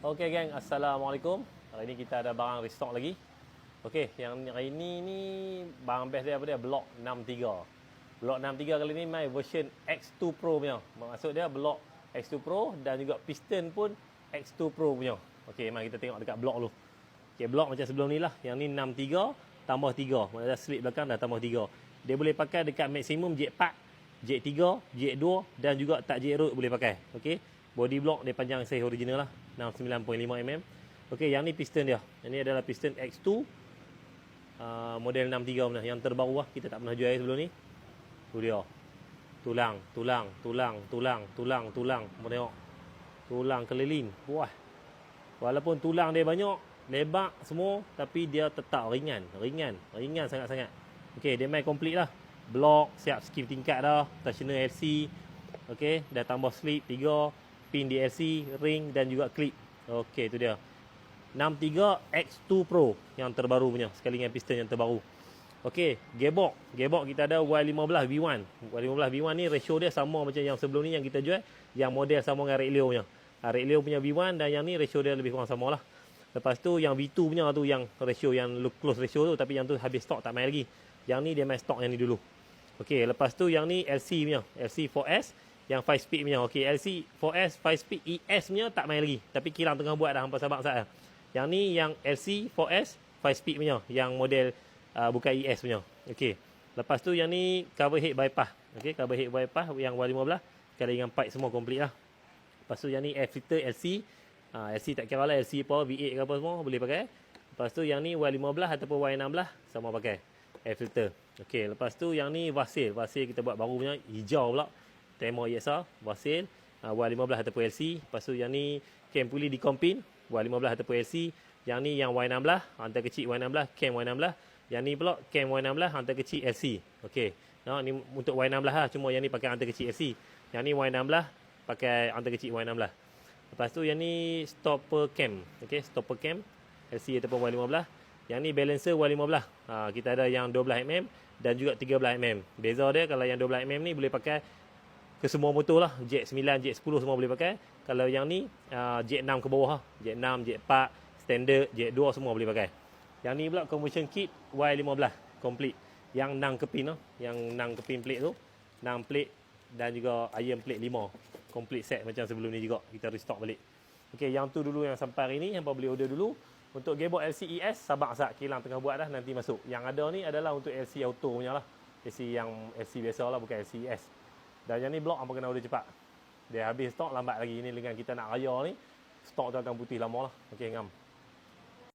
Okey geng, Assalamualaikum. Hari ni kita ada barang restock lagi. Okey, yang hari ni barang best dia apa dia? Block 63. Block 63 kali ni my version X2 Pro punya. Maksud dia block X2 Pro dan juga piston pun X2 Pro punya. Okey, mari kita tengok dekat block dulu. Okey, block macam sebelum ni lah. Yang ni 63 tambah 3. Maksudnya slip belakang dah tambah 3. Dia boleh pakai dekat maksimum jet 4, jet 3, jet 2 dan juga tak jet road boleh pakai. Okey. Body block dia panjang saiz original lah, 69.5 mm. Okey, yang ni piston dia. Ini adalah piston X2 model 63 punya, yang terbaru lah. Kita tak pernah jual sebelum ni. Tu dia. Tulang. Mau tengok. Tulang keliling. Wah. Walaupun tulang dia banyak, lebar semua, tapi dia tetap ringan sangat-sangat. Okey, dia main komplit lah. Block, siap skim tingkat dah, tensioner LC. Okey, dah tambah slip 3, pin DLC, ring dan juga clip. Okey, tu dia. 63 X2 Pro yang terbaru punya, sekali dengan piston yang terbaru. Okey, gearbox. Gearbox kita ada Y15 V1. Y15 V1 ni ratio dia sama macam yang sebelum ni yang kita jual, yang model sama dengan Red Leo punya. Red Leo punya V1 dan yang ni ratio dia lebih kurang sama lah. Lepas tu yang V2 punya tu yang ratio yang close ratio tu, tapi yang tu habis stok tak main lagi. Yang ni dia main stok yang ni dulu. Okey, lepas tu yang ni LC punya, LC 4S yang 5 speed punya. Okey, LC 4S 5 speed ES punya tak main lagi, tapi kilang tengah buat dah, hampa sabar sat. Yang ni yang LC 4S 5 speed punya, yang model bukan ES punya. Okey. Lepas tu yang ni cover head bypass. Okey, cover head bypass yang Y15 sekali dengan pipe semua komplit lah. Lepas tu yang ni air filter LC. LC tak kira lah, LC apa V8 ke apa semua boleh pakai. Lepas tu yang ni Y15 ataupun Y16 sama pakai air filter. Okey, lepas tu yang ni Vasil. Vasil kita buat baru punya, hijau pula. Tema ESA, Vasil, Y15 ataupun LC. Lepas tu yang ni cam puli di kompin, Y15 ataupun LC. Yang ni yang Y16, hantar kecil Y16, cam Y16. Yang ni pula cam Y16, hantar kecil LC. Okey. Nah, ni untuk Y16 lah, cuma yang ni pakai hantar kecil LC. Yang ni Y16 pakai hantar kecil Y16. Lepas tu yang ni stopper cam. Okey, stopper cam LC ataupun Y15. Yang ni balancer Y15. Kita ada yang 12mm dan juga 13mm. Beza dia, kalau yang 12mm ni boleh pakai ke semua motor lah, jet 9, jet 10 semua boleh pakai. Kalau yang ni jet 6 ke bawah lah, jet 6, jet 4, standard, jet 2 semua boleh pakai. Yang ni pula conversion kit Y15 complete, yang 6 kepin lah, yang 6 kepin plate tu, 6 plate dan juga iron plate 5 complete set macam sebelum ni juga, kita restock balik. Okey, yang tu dulu yang sampai hari ni, hampa boleh order dulu. Untuk gearbox LCES, sabar sat, kilang tengah buat dah, nanti masuk. Yang ada ni adalah untuk LC auto punya lah, LC yang LC biasa lah, bukan LCES. Dan yang ni blok hampa kena order cepat. Dia habis stok lambat lagi. Ini dengan kita nak raya ni, stok tu akan putih lama lah. Okey, ngam.